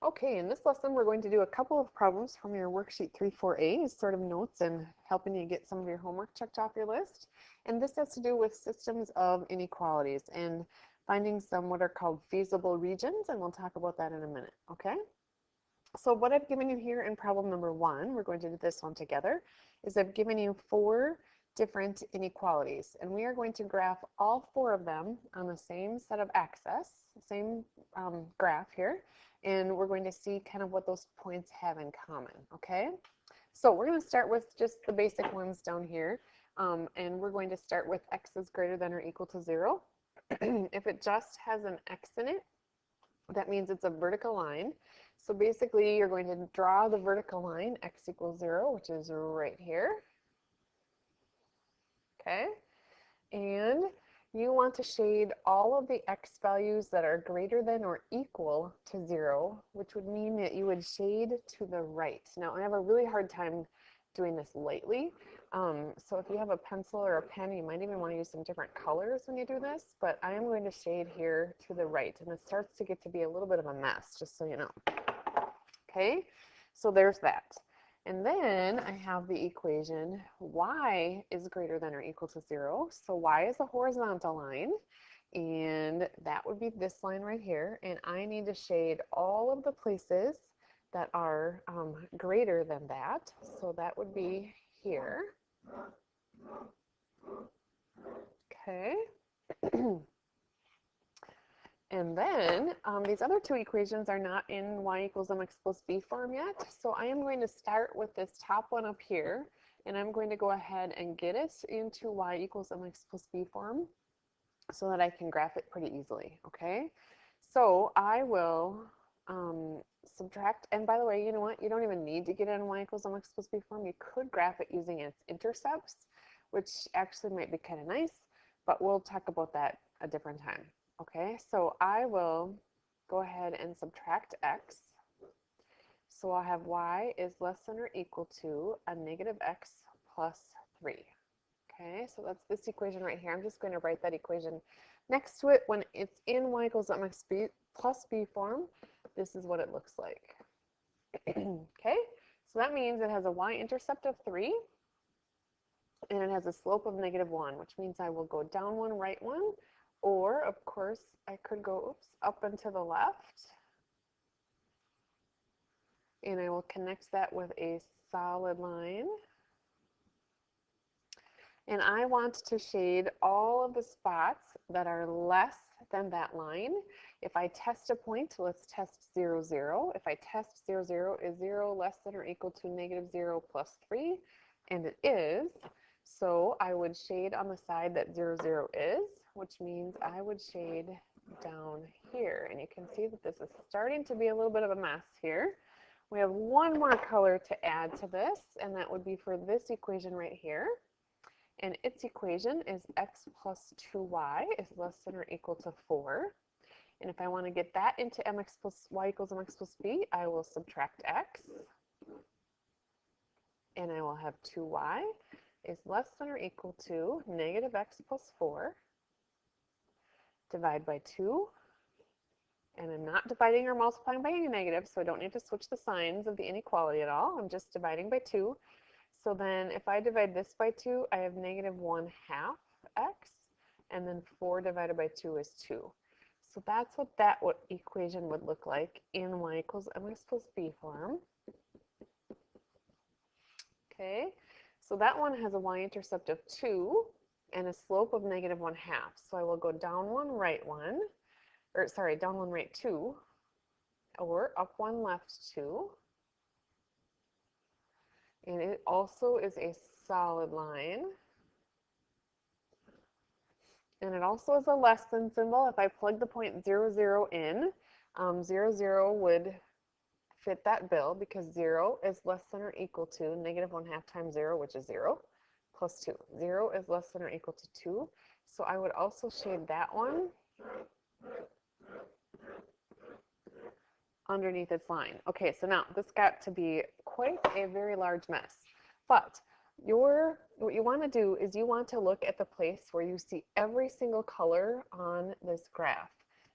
Okay, in this lesson, we're going to do a couple of problems from your worksheet 3-4A as sort of notes and helping you get some of your homework checked off your list. And this has to do with systems of inequalities and finding some what are called feasible regions, and we'll talk about that in a minute, okay? So what I've given you here in problem number 1, we're going to do this one together, is I've given you 4 different inequalities, and we are going to graph all 4 of them on the same set of axes, same graph here, and we're going to see kind of what those points have in common, okay? So we're going to start with just the basic ones down here, and we're going to start with x is greater than or equal to 0. If it just has an x in it, that means it's a vertical line. So basically, you're going to draw the vertical line, x equals 0, which is right here. Okay, and you want to shade all of the x values that are greater than or equal to 0, which would mean that you would shade to the right. Now, I have a really hard time doing this lightly, so if you have a pencil or a pen, you might even want to use some different colors when you do this, but I am going to shade here to the right, and it starts to get to be a little bit of a mess, just so you know. Okay, so there's that. And then I have the equation y is greater than or equal to 0. So y is a horizontal line, and that would be this line right here. And I need to shade all of the places that are greater than that. So that would be here. Okay. And then these other 2 equations are not in y equals mx plus b form yet. So I am going to start with this top one up here, and I'm going to go ahead and get it into y equals mx plus b form so that I can graph it pretty easily, okay? So I will subtract, and by the way, you know what? You don't even need to get it in y equals mx plus b form. You could graph it using its intercepts, which actually might be kind of nice, but we'll talk about that a different time. Okay, so I will go ahead and subtract x. So I'll have y is less than or equal to a negative x plus 3. Okay, so that's this equation right here. I'm just going to write that equation next to it when it's in y equals mx plus b form. This is what it looks like. Okay, so that means it has a y-intercept of 3, and it has a slope of -1, which means I will go down 1, right 1, or, of course, I could go up and to the left, and I will connect that with a solid line. And I want to shade all of the spots that are less than that line. If I test a point, let's test 0, 0. If I test 0, 0, is 0 less than or equal to -0 plus 3? And it is. So I would shade on the side that 0, 0 is, which means I would shade down here. And you can see that this is starting to be a little bit of a mess here. We have one more color to add to this, and that would be for this equation right here. And its equation is x plus 2y is less than or equal to 4. And if I want to get that into mx plus y equals mx plus b, I will subtract x. And I will have 2y is less than or equal to negative x plus 4. Divide by 2. And I'm not dividing or multiplying by any negative, so I don't need to switch the signs of the inequality at all. I'm just dividing by 2. So then if I divide this by 2, I have -1/2 x, and then 4 divided by 2 is 2. So that's what that equation would look like in y equals mx plus b form. Okay, so that one has a y-intercept of 2 and a slope of -1/2. So I will go down 1, right 1, or sorry, down 1, right 2, or up 1, left 2. And it also is a solid line. And it also is a less than symbol. If I plug the point 0, 0 in, 0, 0 would fit that bill because 0 is less than or equal to -1/2 times 0, which is 0, plus 2. 0 is less than or equal to 2. So I would also shade that one underneath its line. Okay, so now this got to be quite a very large mess. But what you want to do is you want to look at the place where you see every single color on this graph.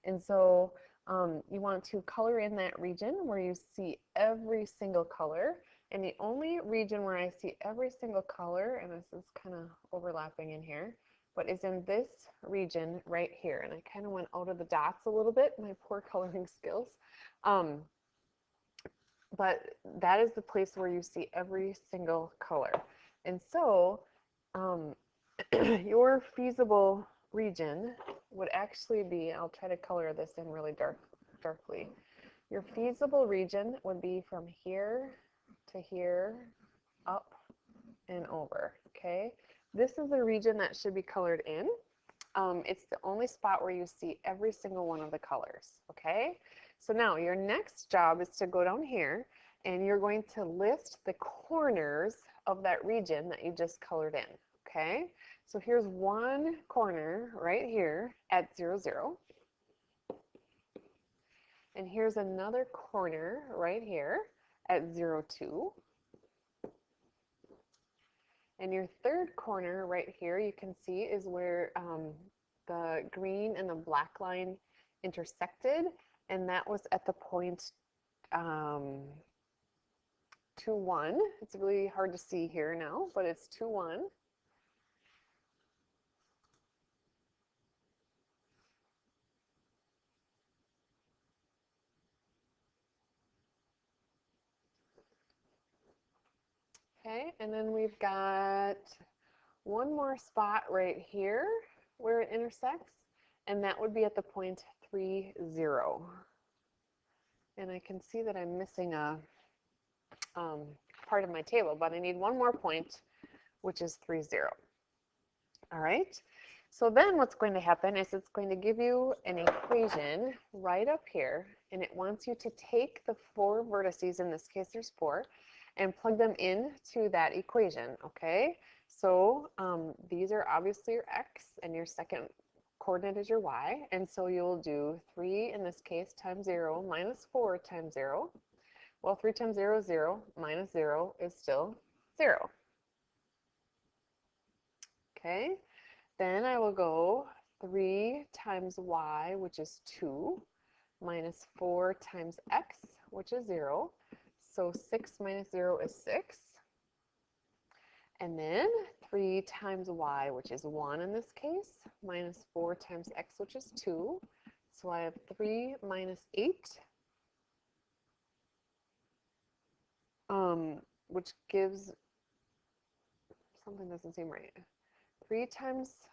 And so You want to color in that region where you see every single color. And the only region where I see every single color, and this is kind of overlapping in here, but is in this region right here. And I kind of went out of the dots a little bit, my poor coloring skills. But that is the place where you see every single color. And so your feasible region would actually be, I'll try to color this in really darkly. Your feasible region would be from here to here, up and over, okay? This is the region that should be colored in. It's the only spot where you see every single one of the colors, okay? So now your next job is to go down here and you're going to list the corners of that region that you just colored in, okay? So here's one corner right here at 0, 0. And here's another corner right here at 0, 2. And your third corner right here, you can see, is where the green and the black line intersected, and that was at the point 2, 1. It's really hard to see here now, but it's 2, 1. Okay, and then we've got one more spot right here where it intersects, and that would be at the point 3, 0. And I can see that I'm missing a part of my table, but I need one more point, which is 3, 0. All right, so then what's going to happen is it's going to give you an equation right up here, and it wants you to take the 4 vertices, in this case there's 4, and plug them into that equation, okay? So these are obviously your x, and your second coordinate is your y, and so you'll do 3 in this case times 0 minus 4 times 0. Well, 3 times 0 is 0, minus 0 is still 0. Okay, then I will go 3 times y, which is 2, minus 4 times x, which is 0. So 6 minus 0 is 6. And then 3 times y, which is 1 in this case, minus 4 times x, which is 2. So I have 3 minus 8, which gives, something doesn't seem right. 3 times,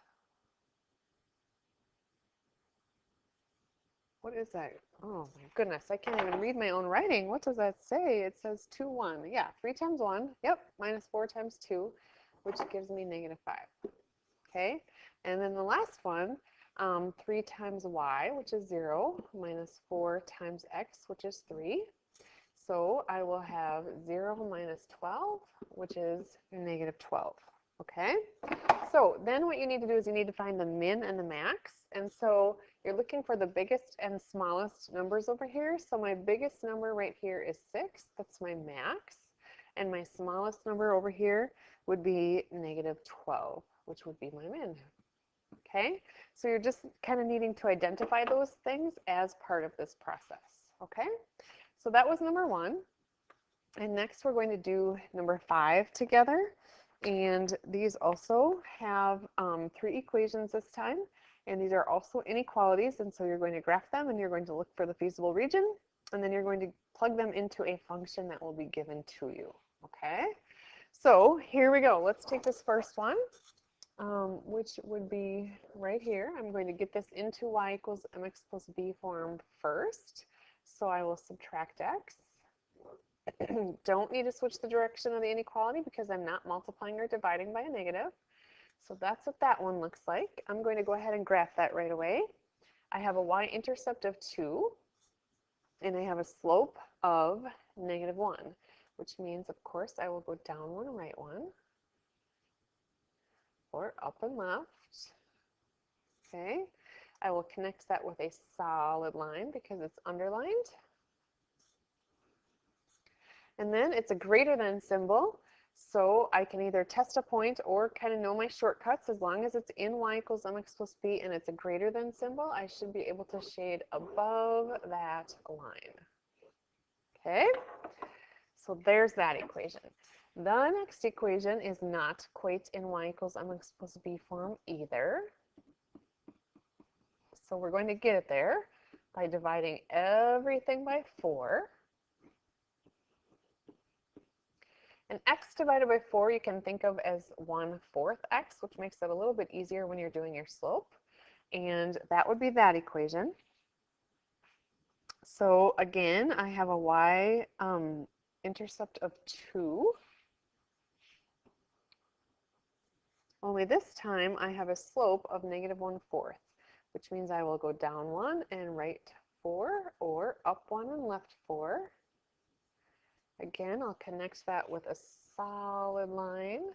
what is that? Oh my goodness, I can't even read my own writing. What does that say? It says 2, 1. Yeah, 3 times 1, yep, minus 4 times 2, which gives me negative 5. Okay, and then the last one, 3 times y, which is 0, minus 4 times x, which is 3. So I will have 0 minus 12, which is negative 12. Okay, so then what you need to do is you need to find the min and the max. And so you're looking for the biggest and smallest numbers over here. So my biggest number right here is 6. That's my max. And my smallest number over here would be negative 12, which would be my min. Okay, so you're just kind of needing to identify those things as part of this process. Okay, so that was number 1. And next we're going to do number 5 together. And these also have 3 equations this time. And these are also inequalities. And so you're going to graph them and you're going to look for the feasible region. And then you're going to plug them into a function that will be given to you. Okay, so here we go. Let's take this first one, which would be right here. I'm going to get this into y equals mx plus b form first. So I will subtract x. Don't need to switch the direction of the inequality because I'm not multiplying or dividing by a negative. So that's what that one looks like. I'm going to go ahead and graph that right away. I have a y-intercept of 2, and I have a slope of negative 1, which means, of course, I will go down 1, right 1, or up and left. Okay, I will connect that with a solid line because it's underlined. And then it's a greater than symbol. So I can either test a point or kind of know my shortcuts. As long as it's in y equals mx plus b and it's a greater than symbol, I should be able to shade above that line. Okay, so there's that equation. The next equation is not quite in y equals mx plus b form either. So we're going to get it there by dividing everything by 4. And x divided by 4 you can think of as 1/4 x, which makes it a little bit easier when you're doing your slope. And that would be that equation. So again, I have a y intercept of 2. Only this time I have a slope of -1/4, which means I will go down 1 and right 4, or up 1 and left 4. Again, I'll connect that with a solid line.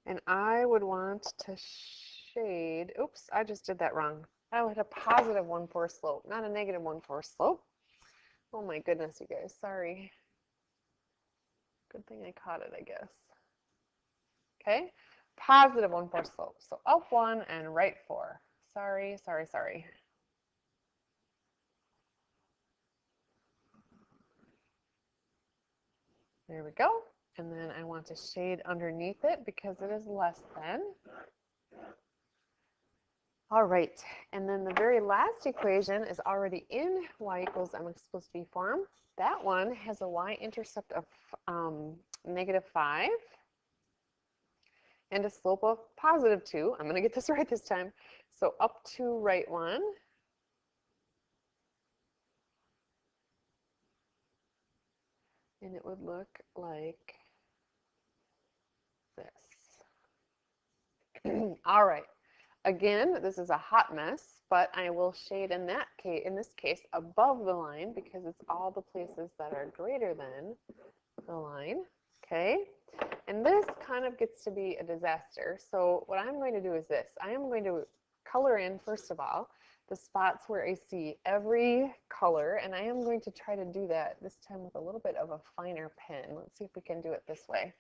And I would want to shade, oops, I just did that wrong. I would have a positive 1/4 slope, not a negative 1/4 slope. Oh my goodness, you guys, sorry. Good thing I caught it, I guess. Okay, positive 1/4 slope. So up 1 and right 4. Sorry. There we go. And then I want to shade underneath it because it is less than. All right, and then the very last equation is already in y equals mx plus b form. That one has a y-intercept of -5 and a slope of +2. I'm going to get this right this time. So up to right 1. And it would look like this. All right. Again, this is a hot mess, but I will shade in this case above the line because it's all the places that are greater than the line. Okay. And this kind of gets to be a disaster. So what I'm going to do is this. I am going to color in, first of all, the spots where I see every color, and I am going to try to do that this time with a little bit of a finer pen. Let's see if we can do it this way.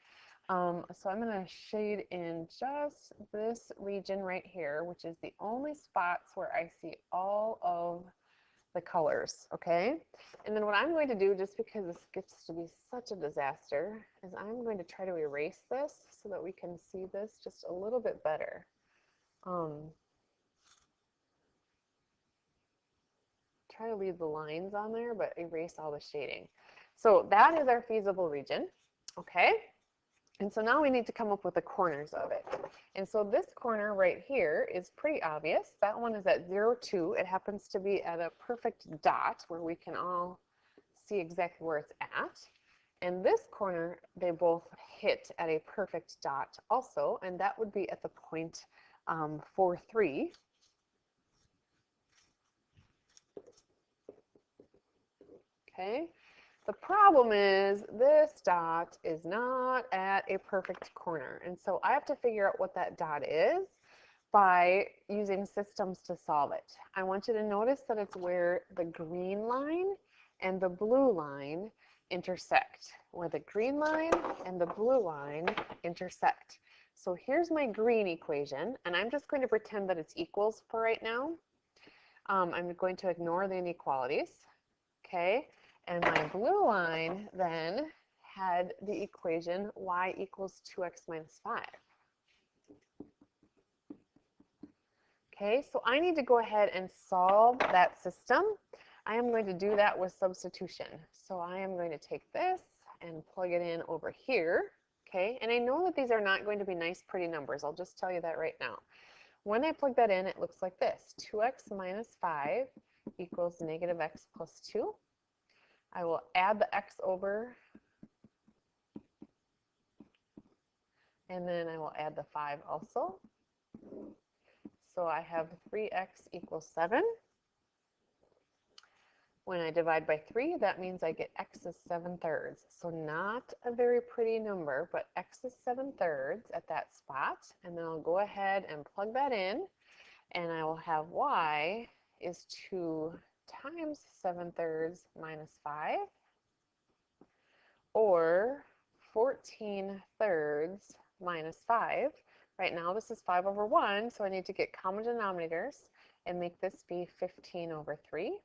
So I'm going to shade in just this region right here, which is the only spots where I see all of the colors, okay? And then what I'm going to do, just because this gets to be such a disaster, is I'm going to try to erase this so that we can see this just a little bit better. Try to leave the lines on there, but erase all the shading. So that is our feasible region, okay? And so now we need to come up with the corners of it. And so this corner right here is pretty obvious. That one is at 0, 2. It happens to be at a perfect dot where we can all see exactly where it's at. And this corner, they both hit at a perfect dot also, and that would be at the point 4, 3. Okay. The problem is this dot is not at a perfect corner. And so I have to figure out what that dot is by using systems to solve it. I want you to notice that it's where the green line and the blue line intersect, where the green line and the blue line intersect. So here's my green equation, and I'm just going to pretend that it's equals for right now. I'm going to ignore the inequalities, okay? And my blue line then had the equation y equals 2x minus 5. Okay, so I need to go ahead and solve that system. I am going to do that with substitution. So I am going to take this and plug it in over here. Okay, and I know that these are not going to be nice, pretty numbers. I'll just tell you that right now. When I plug that in, it looks like this. 2x minus 5 equals negative x plus 2. I will add the x over, and then I will add the 5 also. So I have 3x equals 7. When I divide by 3, that means I get x is 7/3. So not a very pretty number, but x is 7/3 at that spot. And then I'll go ahead and plug that in. And I will have y is 2 times 7/3 minus 5, or 14/3 minus 5. Right now this is 5 over 1, so I need to get common denominators and make this be 15/3,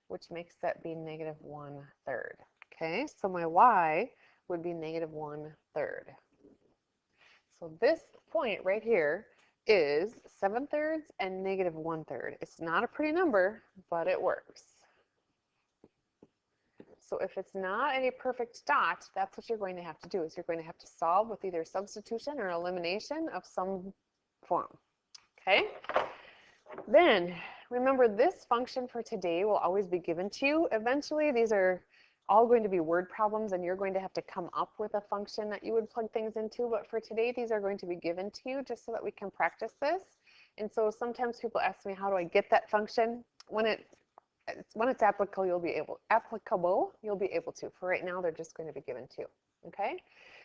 which makes that be -1/3. Okay, so my y would be -1/3. So this point right here is 7/3 and -1/3. It's not a pretty number, but it works. So if it's not a perfect dot, that's what you're going to have to do, is you're going to have to solve with either substitution or elimination of some form. Okay? Then remember, this function for today will always be given to you. Eventually, these are all going to be word problems, and you're going to have to come up with a function that you would plug things into. But for today, these are going to be given to you just so that we can practice this. And so sometimes people ask me, how do I get that function? When it's applicable, you'll be able to. For right now, they're just going to be given to you. Okay?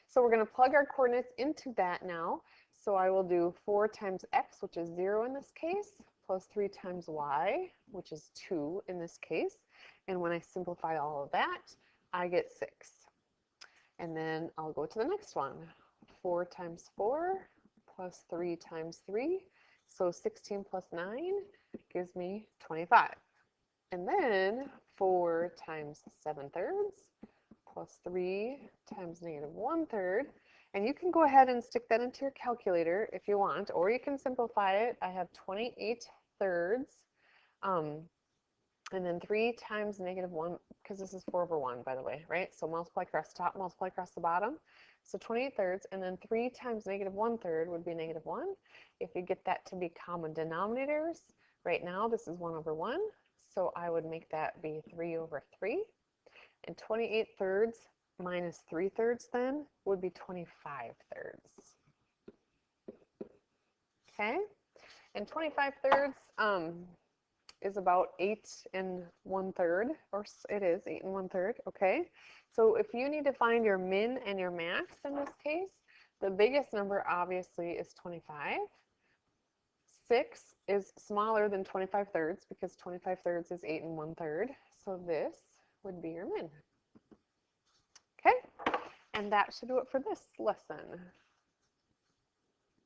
So we're going to plug our coordinates into that now. So I will do 4 times x, which is 0 in this case, plus 3 times y, which is 2 in this case. And when I simplify all of that, I get 6. And then I'll go to the next one. 4 times 4 plus 3 times 3. So 16 plus 9 gives me 25. And then 4 times 7/3 plus 3 times -1/3. And you can go ahead and stick that into your calculator if you want, or you can simplify it. I have 28/3, and then 3 times -1, because this is 4 over 1, by the way, right? So multiply across the top, multiply across the bottom. So 28/3, and then 3 times -1/3 would be -1. If you get that to be common denominators, right now this is 1 over 1, so I would make that be 3 over 3. And 28/3 minus 3/3 then would be 25/3. Okay, and 25/3 is about 8 1/3, or it is 8 1/3. Okay, so if you need to find your min and your max in this case, the biggest number obviously is 25. 6 is smaller than 25/3 because 25/3 is 8 1/3. So this would be your min. Okay, and that should do it for this lesson.